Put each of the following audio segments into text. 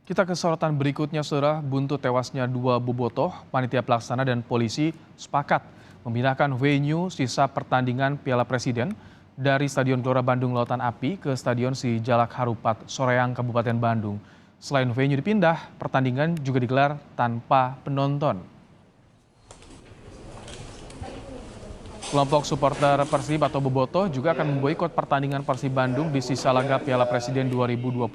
Kita ke sorotan berikutnya, Saudara. Buntut tewasnya dua bobotoh, panitia pelaksana dan polisi sepakat memindahkan venue sisa pertandingan Piala Presiden dari Stadion Gelora Bandung Lautan Api ke Stadion Sijalak Harupat, Soreang, Kabupaten Bandung. Selain venue dipindah, pertandingan juga digelar tanpa penonton. Kelompok supporter Persib atau Bobotoh juga akan memboikot pertandingan Persib Bandung di sisa laga Piala Presiden 2022.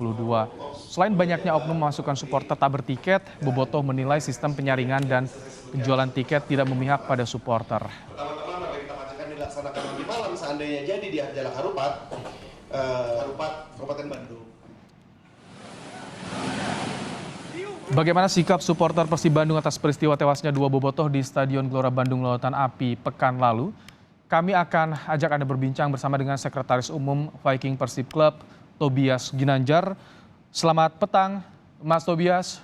Selain banyaknya oknum memasukkan supporter tak bertiket, Bobotoh menilai sistem penyaringan dan penjualan tiket tidak memihak pada supporter. Pertama-tama kita akan dilaksanakan nanti malam seandainya jadi di Jalan Harupat, Kabupaten Bandung. Bagaimana sikap supporter Persib Bandung atas peristiwa tewasnya dua bobotoh di Stadion Gelora Bandung Lautan Api pekan lalu? Kami akan ajak Anda berbincang bersama dengan Sekretaris Umum Viking Persib Club, Tobias Ginanjar. Selamat petang, Mas Tobias.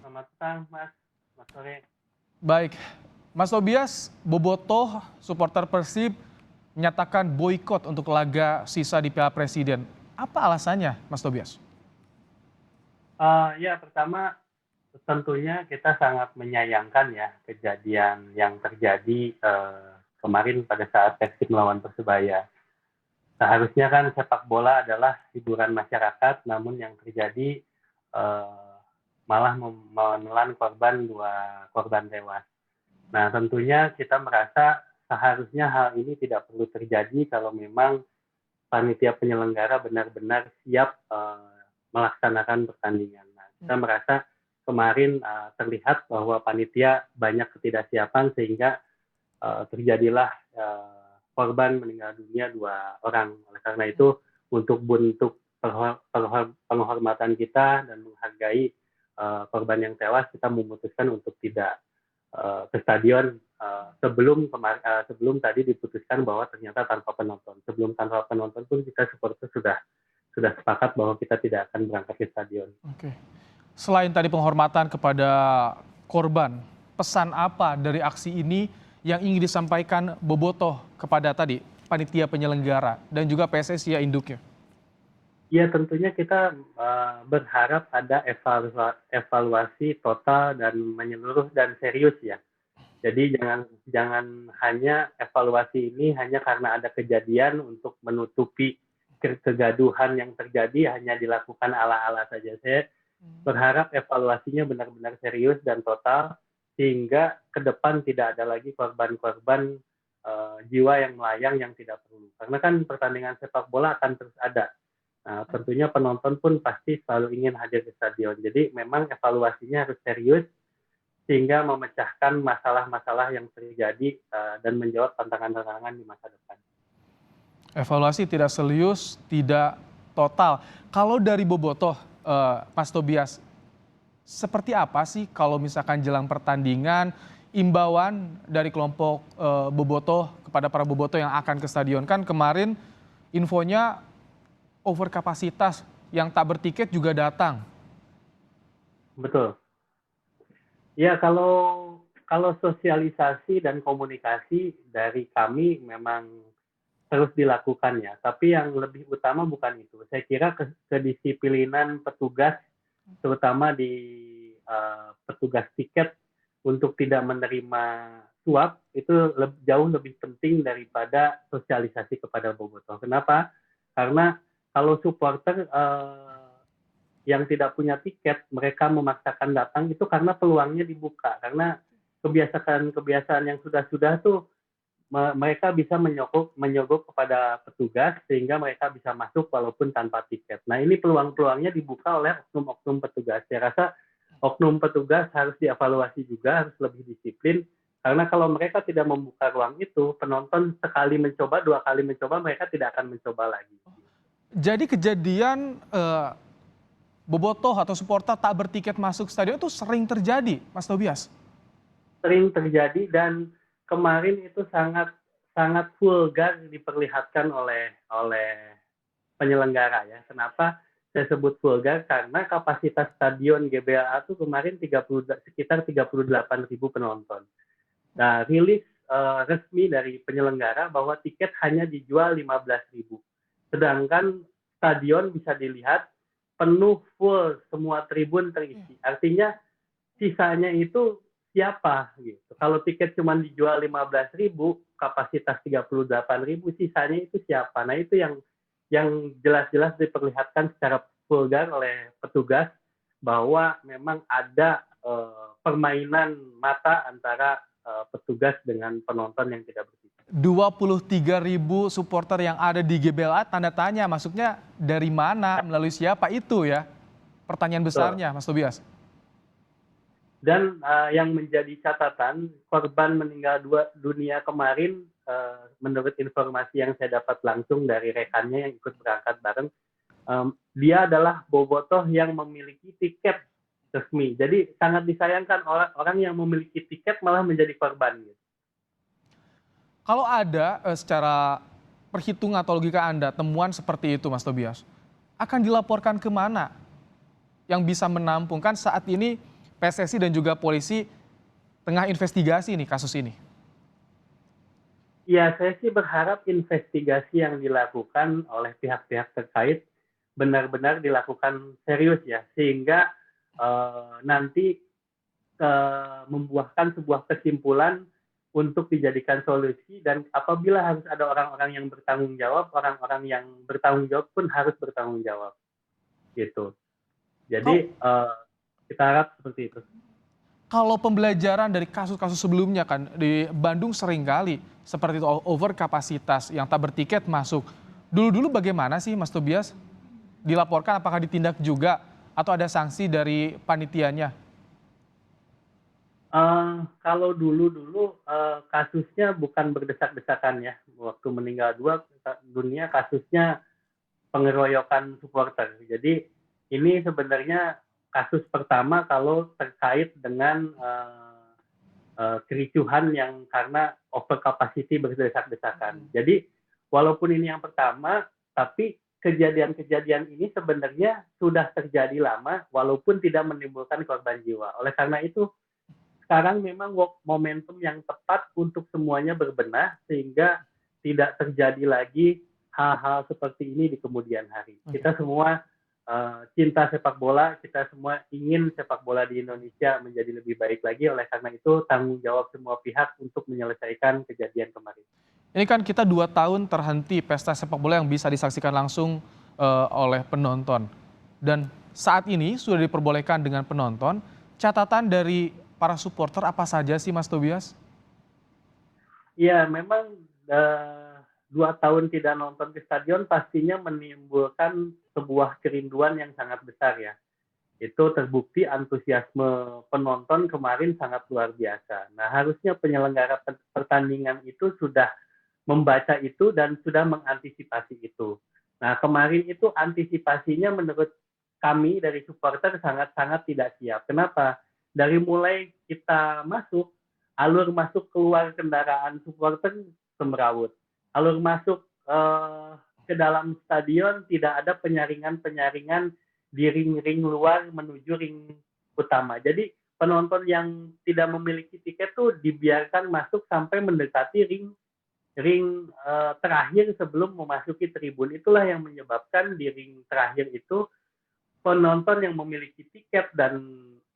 Selamat petang, Mas. Selamat sore. Baik, Mas Tobias, bobotoh supporter Persib menyatakan boikot untuk laga sisa di Piala Presiden. Apa alasannya, Mas Tobias? Ya, pertama tentunya kita sangat menyayangkan ya kejadian yang terjadi kemarin pada saat Persib melawan Persebaya. Seharusnya kan sepak bola adalah hiburan masyarakat, namun yang terjadi malah menelan dua korban tewas. Nah, tentunya kita merasa seharusnya hal ini tidak perlu terjadi kalau memang panitia penyelenggara benar-benar siap melaksanakan pertandingan. Nah, kita merasa kemarin terlihat bahwa panitia banyak ketidaksiapan sehingga terjadilah korban meninggal dunia 2 orang. Oleh karena itu, untuk penghormatan kita dan menghargai korban yang tewas, kita memutuskan untuk tidak ke stadion sebelum tadi diputuskan bahwa ternyata tanpa penonton. Sebelum tanpa penonton pun kita supporter sudah sepakat bahwa kita tidak akan berangkat ke stadion. Oke. Selain tadi penghormatan kepada korban, pesan apa dari aksi ini yang ingin disampaikan bobotoh kepada tadi panitia penyelenggara dan juga PSSI ya induknya? Ya, tentunya kita berharap ada evaluasi total dan menyeluruh dan serius ya. Jadi jangan hanya evaluasi ini hanya karena ada kejadian untuk menutupi kegaduhan yang terjadi hanya dilakukan ala-ala saja. Saya berharap evaluasinya benar-benar serius dan total sehingga ke depan tidak ada lagi korban-korban jiwa yang melayang yang tidak perlu. Karena kan pertandingan sepak bola akan terus ada. Nah, tentunya penonton pun pasti selalu ingin hadir di stadion. Jadi memang evaluasinya harus serius sehingga memecahkan masalah-masalah yang terjadi dan menjawab tantangan-tantangan di masa depan. Evaluasi tidak serius, tidak total. Kalau dari bobotoh, Mas Tobias, seperti apa sih kalau misalkan jelang pertandingan, imbauan dari kelompok bobotoh kepada para bobotoh yang akan ke stadion? Kan kemarin infonya over kapasitas, yang tak bertiket juga datang. Betul. Ya, kalau sosialisasi dan komunikasi dari kami memang terus dilakukan ya. Tapi yang lebih utama bukan itu. Saya kira kedisiplinan petugas, terutama di petugas tiket untuk tidak menerima suap itu jauh lebih penting daripada sosialisasi kepada bobotoh. Kenapa? Karena kalau supporter yang tidak punya tiket, mereka memaksakan datang itu karena peluangnya dibuka. Karena kebiasaan yang sudah-sudah tuh mereka bisa menyogok kepada petugas sehingga mereka bisa masuk walaupun tanpa tiket. Nah, ini peluang-peluangnya dibuka oleh oknum-oknum petugas. Saya rasa oknum petugas harus dievaluasi juga, harus lebih disiplin. Karena kalau mereka tidak membuka ruang itu, penonton sekali mencoba, 2 kali mencoba, mereka tidak akan mencoba lagi. Jadi kejadian bobotoh atau supporter tak bertiket masuk stadion itu sering terjadi, Mas Tobias? Sering terjadi dan kemarin itu sangat vulgar diperlihatkan oleh penyelenggara ya. Kenapa saya sebut vulgar? Karena kapasitas stadion GBLA itu kemarin sekitar 38.000 penonton. Nah, rilis resmi dari penyelenggara bahwa tiket hanya dijual 15.000. Sedangkan stadion bisa dilihat penuh full semua tribun terisi. Artinya sisanya itu siapa gitu. Kalau tiket cuma dijual 15.000, kapasitas 38.000, sisanya itu siapa? Nah, itu yang jelas-jelas diperlihatkan secara vulgar oleh petugas bahwa memang ada permainan mata antara petugas dengan penonton yang tidak bersih. 23.000 supporter yang ada di GBLA tanda tanya, masuknya dari mana, melalui siapa itu ya? Pertanyaan besarnya, Mas Tobias. Dan yang menjadi catatan, korban meninggal dunia kemarin, menurut informasi yang saya dapat langsung dari rekannya yang ikut berangkat bareng, dia adalah bobotoh yang memiliki tiket resmi. Jadi sangat disayangkan orang yang memiliki tiket malah menjadi korban. Gitu. Kalau ada secara perhitungan atau logika Anda, temuan seperti itu Mas Tobias, akan dilaporkan kemana yang bisa menampung? Kan saat ini PSSI dan juga polisi tengah investigasi nih kasus ini. Ya, saya sih berharap investigasi yang dilakukan oleh pihak-pihak terkait benar-benar dilakukan serius ya, sehingga nanti membuahkan sebuah kesimpulan untuk dijadikan solusi, dan apabila harus ada orang-orang yang bertanggung jawab, orang-orang yang bertanggung jawab pun harus bertanggung jawab. Gitu. Jadi kita harap seperti itu. Kalau pembelajaran dari kasus-kasus sebelumnya kan di Bandung seringkali seperti itu over kapasitas yang tak bertiket masuk. Dulu-dulu bagaimana sih Mas Tobias? Dilaporkan apakah ditindak juga atau ada sanksi dari panitianya? Kalau dulu kasusnya bukan berdesak-desakan ya. Waktu meninggal dunia kasusnya pengeroyokan supporter. Jadi ini sebenarnya kasus pertama kalau terkait dengan kericuhan yang karena over capacity berdesak-desakan. Jadi walaupun ini yang pertama, tapi kejadian-kejadian ini sebenarnya sudah terjadi lama walaupun tidak menimbulkan korban jiwa. Oleh karena itu sekarang memang momentum yang tepat untuk semuanya berbenah sehingga tidak terjadi lagi hal-hal seperti ini di kemudian hari. Kita semua cinta sepak bola, kita semua ingin sepak bola di Indonesia menjadi lebih baik lagi. Oleh karena itu tanggung jawab semua pihak untuk menyelesaikan kejadian kemarin. Ini kan kita 2 tahun terhenti pesta sepak bola yang bisa disaksikan langsung oleh penonton. Dan saat ini sudah diperbolehkan dengan penonton. Catatan dari para supporter apa saja sih Mas Tobias? Ya, memang 2 tahun tidak nonton di stadion pastinya menimbulkan sebuah kerinduan yang sangat besar ya. Itu terbukti antusiasme penonton kemarin sangat luar biasa. Nah, harusnya penyelenggara pertandingan itu sudah membaca itu dan sudah mengantisipasi itu. Nah, kemarin itu antisipasinya menurut kami dari supporter sangat-sangat tidak siap. Kenapa? Dari mulai kita masuk, alur masuk keluar kendaraan supporter semrawut. Alur masuk ke dalam stadion tidak ada penyaringan-penyaringan di ring-ring luar menuju ring utama. Jadi penonton yang tidak memiliki tiket tuh dibiarkan masuk sampai mendekati ring terakhir sebelum memasuki tribun. Itulah yang menyebabkan di ring terakhir itu penonton yang memiliki tiket dan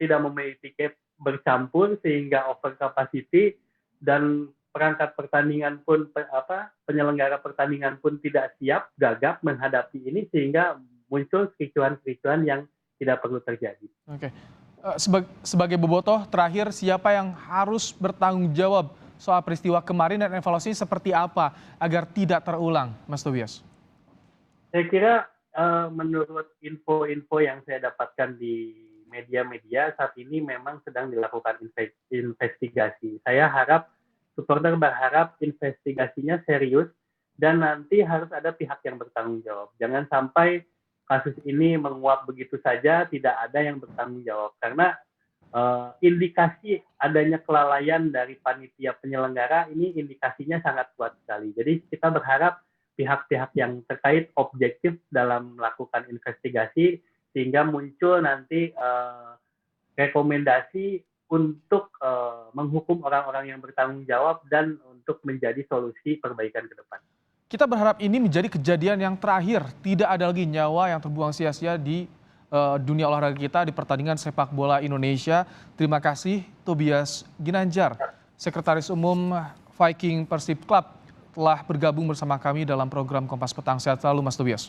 tidak memiliki tiket bercampur sehingga over capacity, dan perangkat pertandingan pun penyelenggara pertandingan pun tidak siap, gagap menghadapi ini sehingga muncul kericuhan-kericuhan yang tidak perlu terjadi. Oke. Sebagai bobotoh terakhir, siapa yang harus bertanggung jawab soal peristiwa kemarin dan evaluasi seperti apa agar tidak terulang, Mas Tobias? Saya kira menurut info-info yang saya dapatkan di media-media saat ini memang sedang dilakukan investigasi. Saya harap, supporter berharap investigasinya serius dan nanti harus ada pihak yang bertanggung jawab. Jangan sampai kasus ini menguap begitu saja, tidak ada yang bertanggung jawab. Karena indikasi adanya kelalaian dari panitia penyelenggara ini indikasinya sangat kuat sekali. Jadi kita berharap pihak-pihak yang terkait objektif dalam melakukan investigasi sehingga muncul nanti rekomendasi untuk menghukum orang-orang yang bertanggung jawab dan untuk menjadi solusi perbaikan ke depan. Kita berharap ini menjadi kejadian yang terakhir, tidak ada lagi nyawa yang terbuang sia-sia di dunia olahraga kita di pertandingan sepak bola Indonesia. Terima kasih Tobias Ginanjar, Sekretaris Umum Viking Persib Club, telah bergabung bersama kami dalam program Kompas Petang. Sehat selalu Mas Tobias.